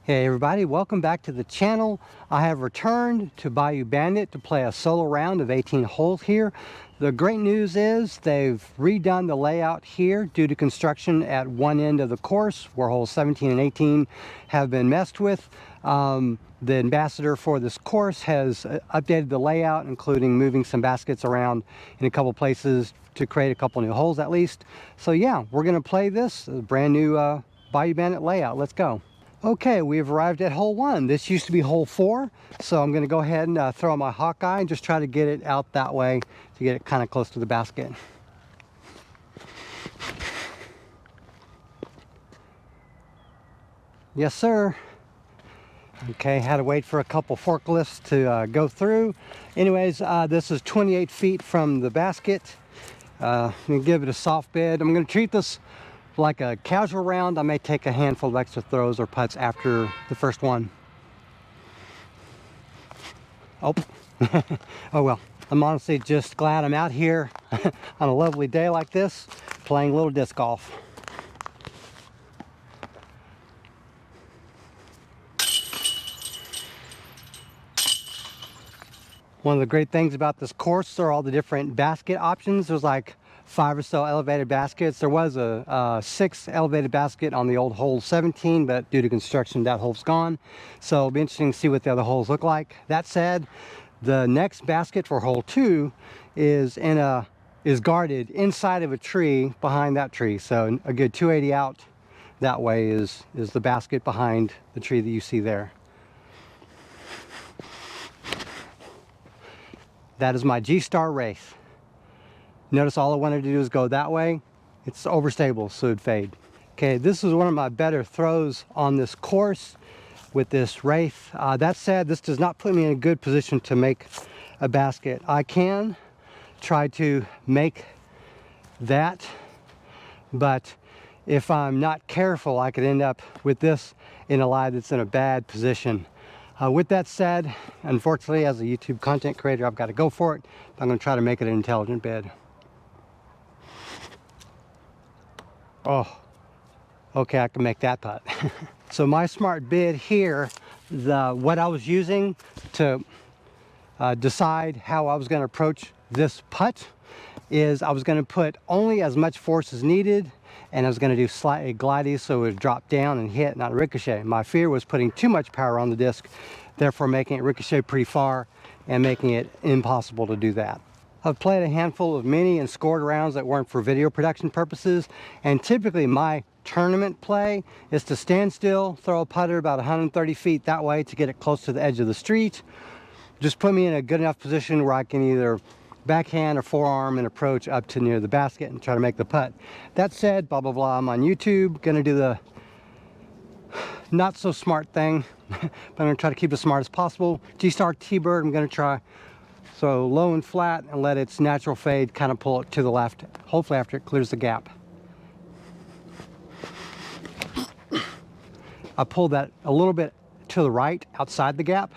Hey everybody, welcome back to the channel. I have returned to Bayou Bandit to play a solo round of 18 holes here. The great news is they've redone the layout here due to construction at one end of the course where holes 17 and 18 have been messed with. The ambassador for this course has updated the layout, including moving some baskets around in a couple places to create a couple new holes at least. So yeah, we're going to play this brand new Bayou Bandit layout. Let's go. Okay, we've arrived at hole 1. This used to be hole 4, so I'm going to go ahead and throw my Hawkeye and just try to get it out that way to get it kind of close to the basket. Yes, sir. Okay, had to wait for a couple forklifts to go through. Anyways, this is 28 feet from the basket. I'm going to give it a soft bid. I'm going to treat this like a casual round. I may take a handful of extra throws or putts after the first one. Oh, oh well. I'm honestly just glad I'm out here on a lovely day like this, playing a little disc golf. One of the great things about this course are all the different basket options. There's like 5 or so elevated baskets. There was a 6th elevated basket on the old hole 17, but due to construction that hole's gone. So it'll be interesting to see what the other holes look like. That said, the next basket for hole 2 is guarded inside of a tree behind that tree. So a good 280 out that way is the basket behind the tree that you see there. That is my G-Star Wraith. Notice all I wanted to do is go that way. It's overstable, so it'd fade. Okay, this is one of my better throws on this course with this Wraith. That said, this does not put me in a good position to make a basket. I can try to make that, but if I'm not careful, I could end up with this in a lie that's in a bad position. With that said, unfortunately, as a YouTube content creator, I've got to go for it. I'm going to try to make it an intelligent bid. Oh, okay, I can make that putt. So my smart bid here, what I was using to decide how I was going to approach this putt is I was going to put only as much force as needed, and I was going to do slightly glidey so it would drop down and hit, not ricochet. My fear was putting too much power on the disc, therefore making it ricochet pretty far and making it impossible to do that. I've played a handful of mini and scored rounds that weren't for video production purposes, and typically my tournament play is to stand still, throw a putter about 130 feet that way to get it close to the edge of the street. Just put me in a good enough position where I can either backhand or forearm and approach up to near the basket and try to make the putt. That said, blah blah blah, I'm on YouTube, gonna do the not so smart thing, but I'm gonna try to keep it as smart as possible. G-Star T-Bird, I'm gonna try so low and flat and let its natural fade kind of pull it to the left, hopefully after it clears the gap. I pulled that a little bit to the right outside the gap,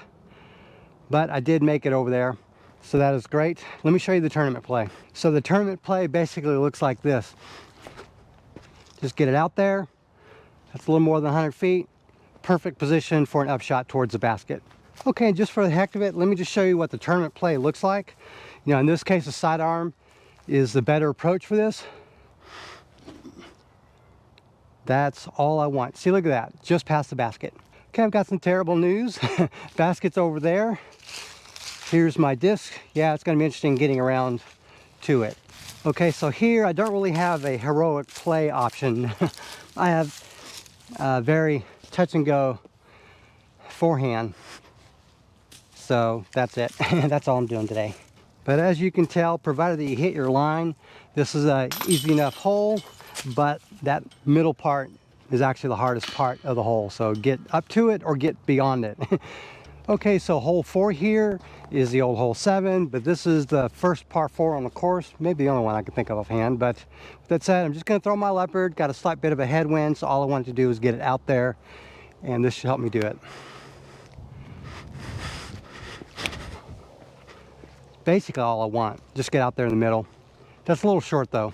but I did make it over there. So that is great. Let me show you the tournament play. So the tournament play basically looks like this. Just get it out there. That's a little more than 100 feet. Perfect position for an upshot towards the basket. Okay, just for the heck of it, let me just show you what the tournament play looks like. You know, in this case, the sidearm is the better approach for this. That's all I want. See, look at that, just past the basket. Okay, I've got some terrible news. Basket's over there. Here's my disc. Yeah, it's going to be interesting getting around to it. Okay, so here I don't really have a heroic play option. I have a very touch and go forehand. So that's it. That's all I'm doing today. But as you can tell, provided that you hit your line, this is an easy enough hole, but that middle part is actually the hardest part of the hole. So get up to it or get beyond it. Okay, so hole 4 here is the old hole 7, but this is the first par 4 on the course, maybe the only one I can think of offhand. But with that said, I'm just going to throw my leopard. Got a slight bit of a headwind, so all I wanted to do is get it out there, and this should help me do it. Basically all I want, just get out there in the middle. That's a little short though.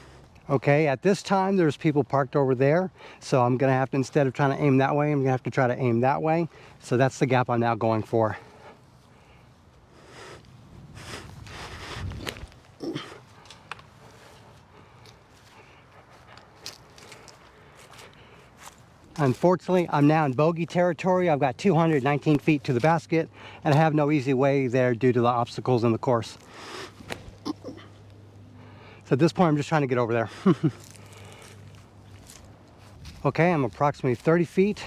Okay, at this time there's people parked over there, so I'm gonna have to, instead of trying to aim that way, I'm gonna have to try to aim that way. So that's the gap I'm now going for. Unfortunately, I'm now in bogey territory. I've got 219 feet to the basket, and I have no easy way there due to the obstacles in the course. So at this point, I'm just trying to get over there. Okay, I'm approximately 30 feet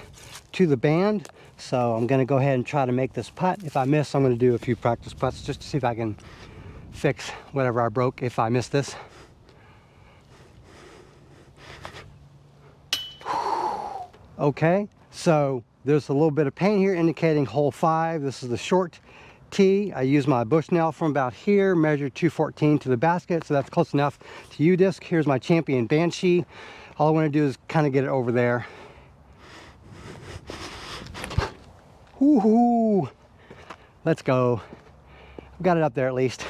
to the band, so I'm gonna go ahead and try to make this putt. If I miss, I'm gonna do a few practice putts just to see if I can fix whatever I broke if I miss this. Okay, so there's a little bit of paint here indicating hole 5. This is the short tee. I use my Bushnell from about here, measured 214 to the basket, so that's close enough to U-disc. Here's my Champion Banshee. All I want to do is kind of get it over there. Woohoo! Let's go. I've got it up there at least.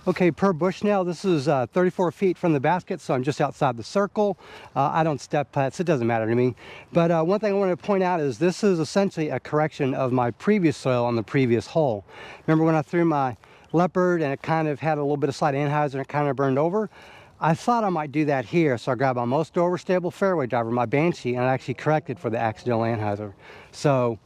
Okay, per Bushnell, this is 34 feet from the basket, so I'm just outside the circle. I don't step putts, it doesn't matter to me. But one thing I want to point out is this is essentially a correction of my previous soil on the previous hole. Remember when I threw my Leopard and it kind of had a little bit of slight anhydrous and it kind of burned over? I thought I might do that here, so I grabbed my most overstable fairway driver, my Banshee, and I actually corrected for the accidental anhydrous. So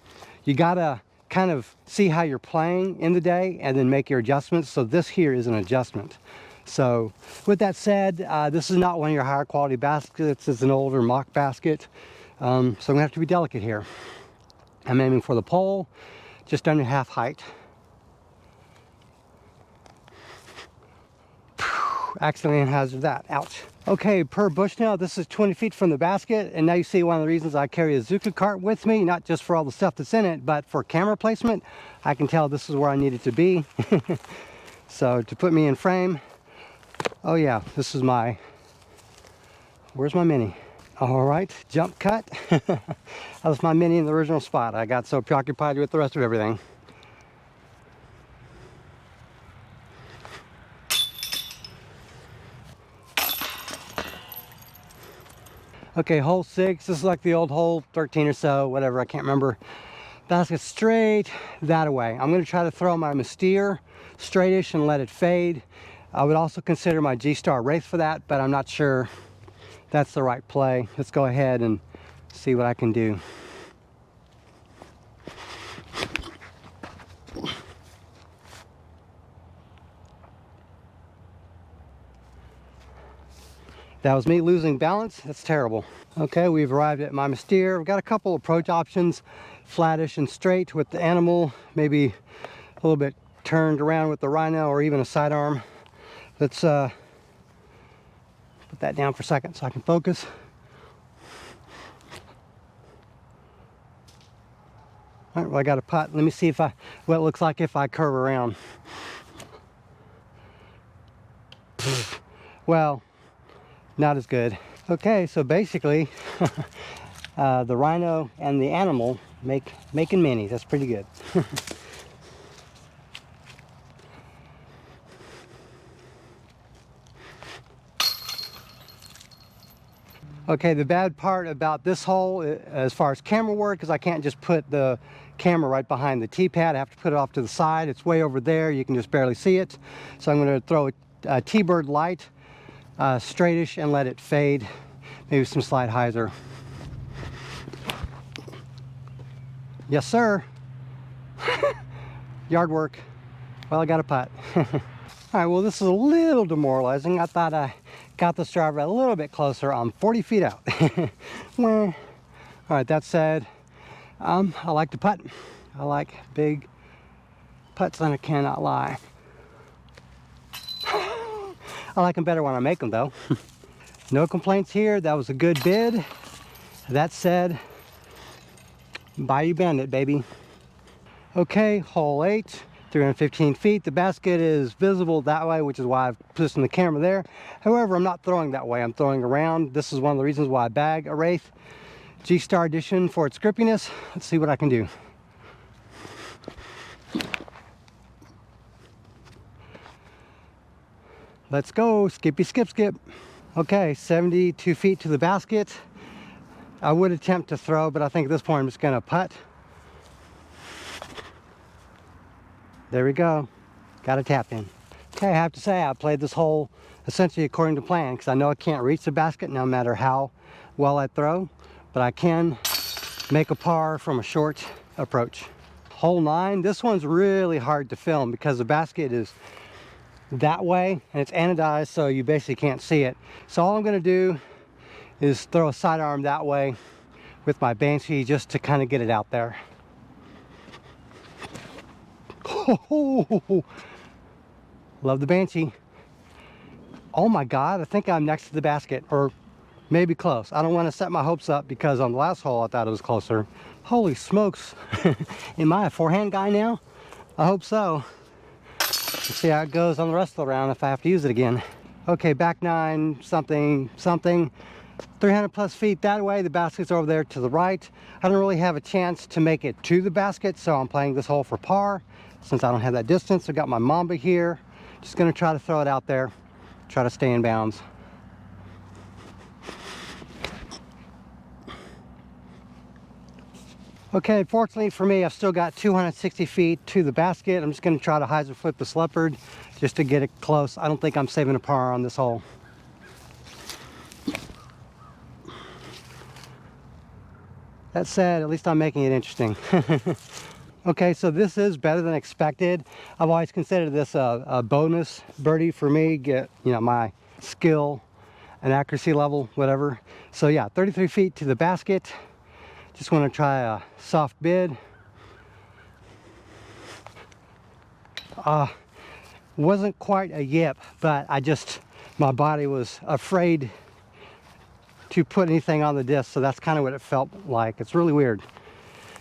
you gotta kind of see how you're playing in the day and then make your adjustments. So this here is an adjustment. So with that said, this is not one of your higher quality baskets. It's an older mock basket. So I'm gonna have to be delicate here. I'm aiming for the pole, just under half height. Accidentally hazard that, ouch. Okay, per Bushnell, this is 20 feet from the basket, and now you see one of the reasons I carry a Zuka cart with me, not just for all the stuff that's in it, but for camera placement. I can tell this is where I need it to be. So to put me in frame, oh yeah, this is my, where's my Mini? All right, jump cut. That was my Mini in the original spot. I got so preoccupied with the rest of everything. Okay, hole 6, this is like the old hole 13 or so, whatever, I can't remember. Basket straight, that away. I'm gonna try to throw my Mystere straightish and let it fade. I would also consider my G-Star Wraith for that, but I'm not sure that's the right play. Let's go ahead and see what I can do. That was me losing balance. That's terrible. Okay, we've arrived at my Mystere. We've got a couple approach options, flattish and straight with the animal, maybe a little bit turned around with the Rhino or even a sidearm. Let's put that down for a second so I can focus. All right, well, I got a putt. Let me see what it looks like if I curve around. Well, not as good. Okay, so basically the Rhino and the animal making minis. That's pretty good. Okay, the bad part about this hole as far as camera work is I can't just put the camera right behind the tee pad. I have to put it off to the side. It's way over there. You can just barely see it. So I'm going to throw a T-Bird light straightish and let it fade, maybe some slight hyzer. Yes sir. Yard work. Well, I got a putt. All right, well, this is a little demoralizing. I thought I got this driver a little bit closer. I'm 40 feet out. All right, that said, I like to putt. I like big putts, and I cannot lie. I like them better when I make them though. No complaints here. That was a good bid. That said, Bayou Bandit, baby. Okay, hole 8, 315 feet. The basket is visible that way, which is why I've positioned the camera there. However, I'm not throwing that way. I'm throwing around. This is one of the reasons why I bag a Wraith G-Star Edition for its grippiness. Let's see what I can do. Let's go, skippy skip skip. Okay, 72 feet to the basket. I would attempt to throw, but I think at this point I'm just gonna putt. There we go. Got a tap in. Okay, I have to say I played this hole essentially according to plan, because I know I can't reach the basket no matter how well I throw, but I can make a par from a short approach. Hole 9, this one's really hard to film because the basket is that way and it's anodized, so you basically can't see it. So all I'm going to do is throw a sidearm that way with my Banshee just to kind of get it out there. Love the Banshee. Oh my God, I think I'm next to the basket, or maybe close. I don't want to set my hopes up because on the last hole I thought it was closer. Holy smokes. Am I a forehand guy now? I hope so. Let's see how it goes on the rest of the round if I have to use it again. Okay, back 9, something, 300 plus feet that way. The basket's over there to the right. I don't really have a chance to make it to the basket, so I'm playing this hole for par. Since I don't have that distance, I've got my Mamba here. Just gonna try to throw it out there, try to stay in bounds. Okay, fortunately for me, I've still got 260 feet to the basket. I'm just gonna try to hyzer flip this leopard just to get it close. I don't think I'm saving a par on this hole. That said, at least I'm making it interesting. Okay, so this is better than expected. I've always considered this a bonus birdie for me, get, you know, my skill and accuracy level, whatever. So yeah, 33 feet to the basket. Just want to try a soft bid. Wasn't quite a yip, but my body was afraid to put anything on the disc, so that's kind of what it felt like. It's really weird.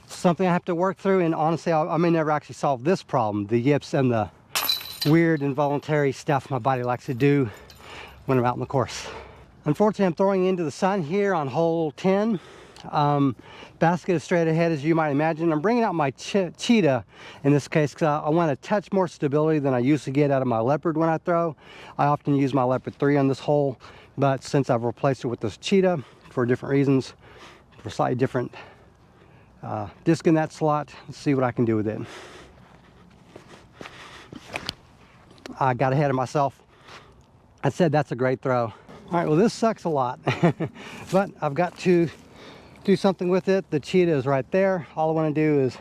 Something I have to work through, and honestly, I may never actually solve this problem, the yips and the weird involuntary stuff my body likes to do when I'm out on the course. Unfortunately, I'm throwing into the sun here on hole 10. Basket is straight ahead, as you might imagine. I'm bringing out my cheetah in this case because I want a touch more stability than I used to get out of my leopard when I throw. I often use my leopard 3 on this hole, but since I've replaced it with this cheetah for different reasons, for slightly different disc in that slot, let's see what I can do with it. I got ahead of myself. I said that's a great throw. All right, well, this sucks a lot, but I've got to do something with it. The cheetah is right there. All I want to do is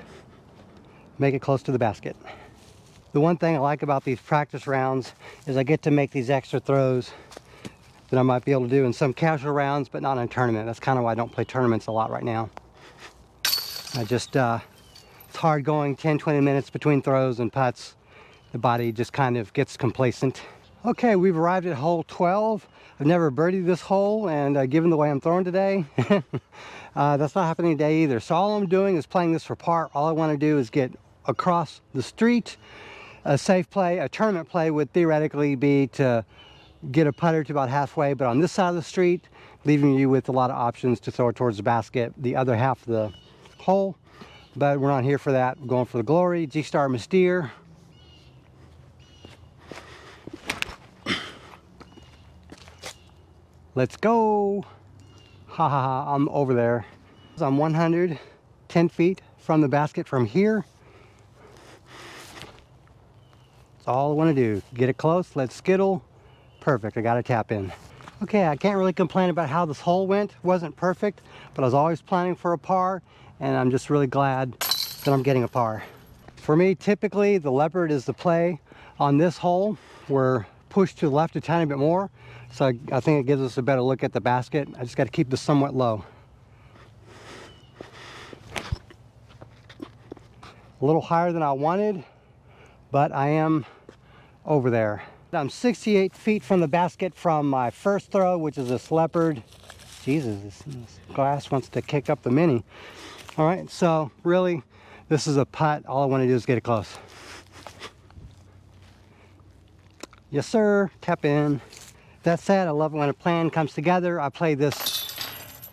make it close to the basket. The one thing I like about these practice rounds is I get to make these extra throws that I might be able to do in some casual rounds, but not in a tournament. That's kind of why I don't play tournaments a lot right now. It's hard going 10-20 minutes between throws and putts. The body just kind of gets complacent. Okay, we've arrived at hole 12. I've never birdied this hole, and given the way I'm throwing today, that's not happening today either. So all I'm doing is playing this for par. All I want to do is get across the street. A safe play, a tournament play would theoretically be to get a putter to about halfway, but on this side of the street, leaving you with a lot of options to throw it towards the basket, the other half of the hole. But we're not here for that. We're going for the glory. G-Star Mystere. Let's go. Ha ha ha, I'm over there. I'm 110 feet from the basket from here. That's all I want to do. Get it close, let's skittle. Perfect, I got a tap in. Okay, I can't really complain about how this hole went. It wasn't perfect, but I was always planning for a par, and I'm just really glad that I'm getting a par. For me, typically, the leopard is the play on this hole. We're pushed to the left a tiny bit more, so I think it gives us a better look at the basket. I just got to keep this somewhat low. A little higher than I wanted, but I am over there. I'm 68 feet from the basket from my first throw, which is this leopard. Jesus, this glass wants to kick up the mini. All right, so really, this is a putt. All I want to do is get it close. Yes, sir, tap in. That said, I love it when a plan comes together. I play this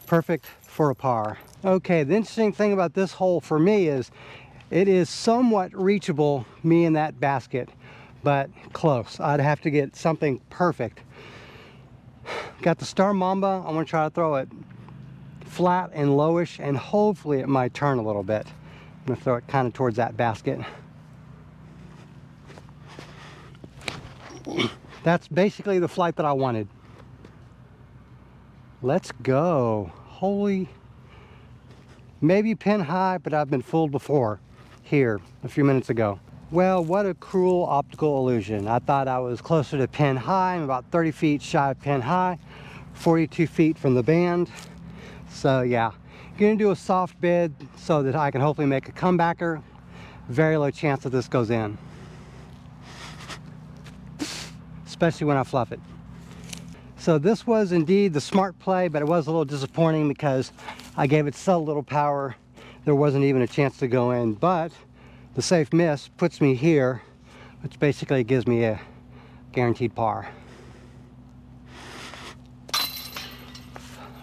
perfect for a par. Okay, the interesting thing about this hole for me is it is somewhat reachable, me in that basket, but close. I'd have to get something perfect. got the Star Mamba. I want to try to throw it flat and lowish, and hopefully it might turn a little bit. I'm going to throw it kind of towards that basket. That's basically the flight that I wanted. Let's go. Holy, maybe pin high, but I've been fooled before here a few minutes ago. Well, what a cruel optical illusion. I thought I was closer to pin high. I'm about 30 feet shy of pin high, 42 feet from the band. So yeah, gonna do a soft bid so that I can hopefully make a comebacker. Very low chance that this goes in, especially when I fluff it. So this was indeed the smart play, but it was a little disappointing because I gave it so little power, there wasn't even a chance to go in. But the safe miss puts me here, which basically gives me a guaranteed par.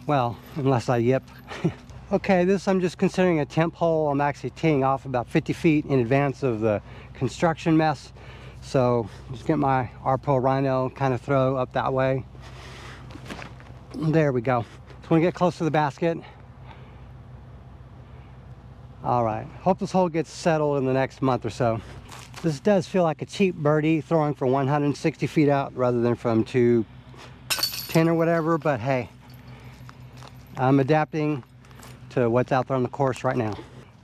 Well, unless I yip. Okay, this I'm just considering a temp hole. I'm actually teeing off about 50 feet in advance of the construction mess. So just get my R-Pro Rhino, kind of throw up that way. There we go. Just want to get close to the basket. All right, hope this hole gets settled in the next month or so. This does feel like a cheap birdie, throwing from 160 feet out rather than from 210 or whatever, but hey, I'm adapting to what's out there on the course right now.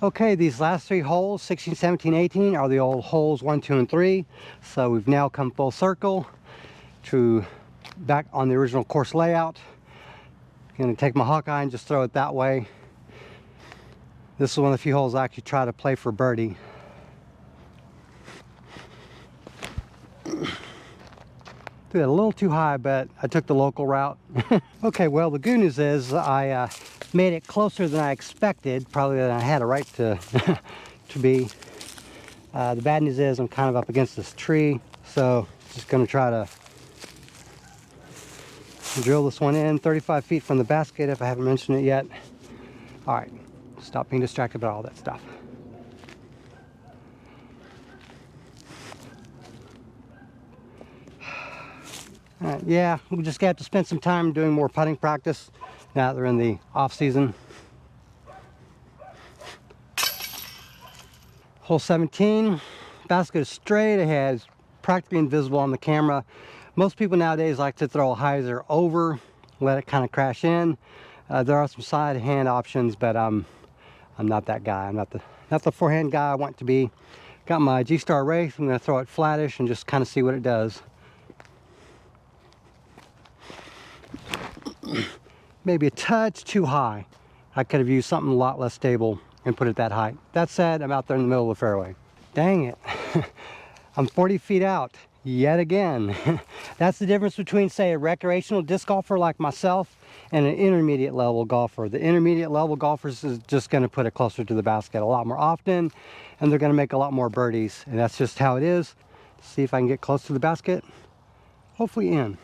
Okay, these last three holes, 16, 17, 18, are the old holes 1, 2, and 3. So we've now come full circle to back on the original course layout. Gonna take my Hawkeye and just throw it that way. This is one of the few holes I actually try to play for birdie. Threw that a little too high, but I took the local route. Okay, well, the good news is I made it closer than I expected, probably than I had a right to to be. The bad news is I'm kind of up against this tree, so just gonna try to drill this one in 35 feet from the basket if I haven't mentioned it yet. All right, stop being distracted by all that stuff. Yeah, we just got to spend some time doing more putting practice now that they're in the off season. Hole 17, basket is straight ahead, it's practically invisible on the camera. Most people nowadays like to throw a hyzer over, let it kind of crash in. There are some side hand options, but I'm not that guy. I'm not the forehand guy I want to be. Got my G-Star Wraith. I'm going to throw it flattish and just kind of see what it does. Maybe a touch too high. I could have used something a lot less stable and put it that high. That said, I'm out there in the middle of the fairway. Dang it. I'm 40 feet out yet again. That's the difference between, say, a recreational disc golfer like myself and an intermediate level golfer. The intermediate level golfers is just going to put it closer to the basket a lot more often, and they're going to make a lot more birdies, and that's just how it is. See if I can get close to the basket. Hopefully in.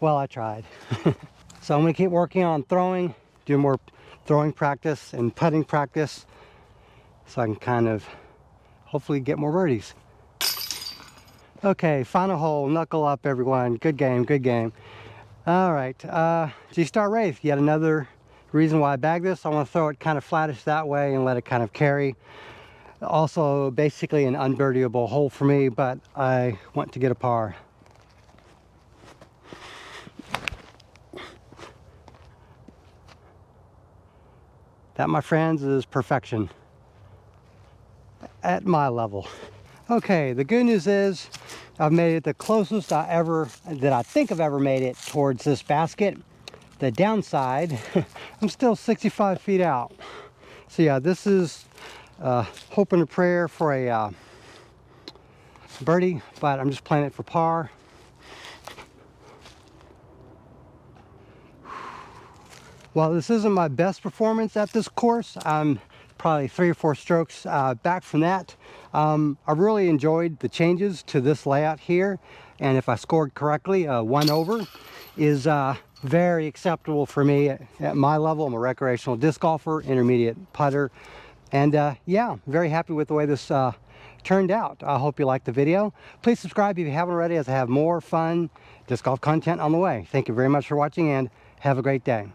Well, I tried. So I'm going to keep working on throwing, do more throwing practice and putting practice, so I can kind of hopefully get more birdies. Okay, final hole, knuckle up everyone. Good game, good game. All right, G-Star Wraith, yet another reason why I bagged this. I want to throw it kind of flattish that way and let it kind of carry. Also, basically an unbirdieable hole for me, but I want to get a par. That, my friends, is perfection at my level. Okay, the good news is I've made it the closest that I think I've ever made it towards this basket. The downside, I'm still 65 feet out. So yeah, this is hope and a prayer for a birdie, but I'm just playing it for par. While this isn't my best performance at this course, I'm probably 3 or 4 strokes back from that. I really enjoyed the changes to this layout here, and if I scored correctly, 1 over is very acceptable for me at my level. I'm a recreational disc golfer, intermediate putter, and yeah, very happy with the way this turned out. I hope you liked the video. Please subscribe if you haven't already, as I have more fun disc golf content on the way. Thank you very much for watching, and have a great day.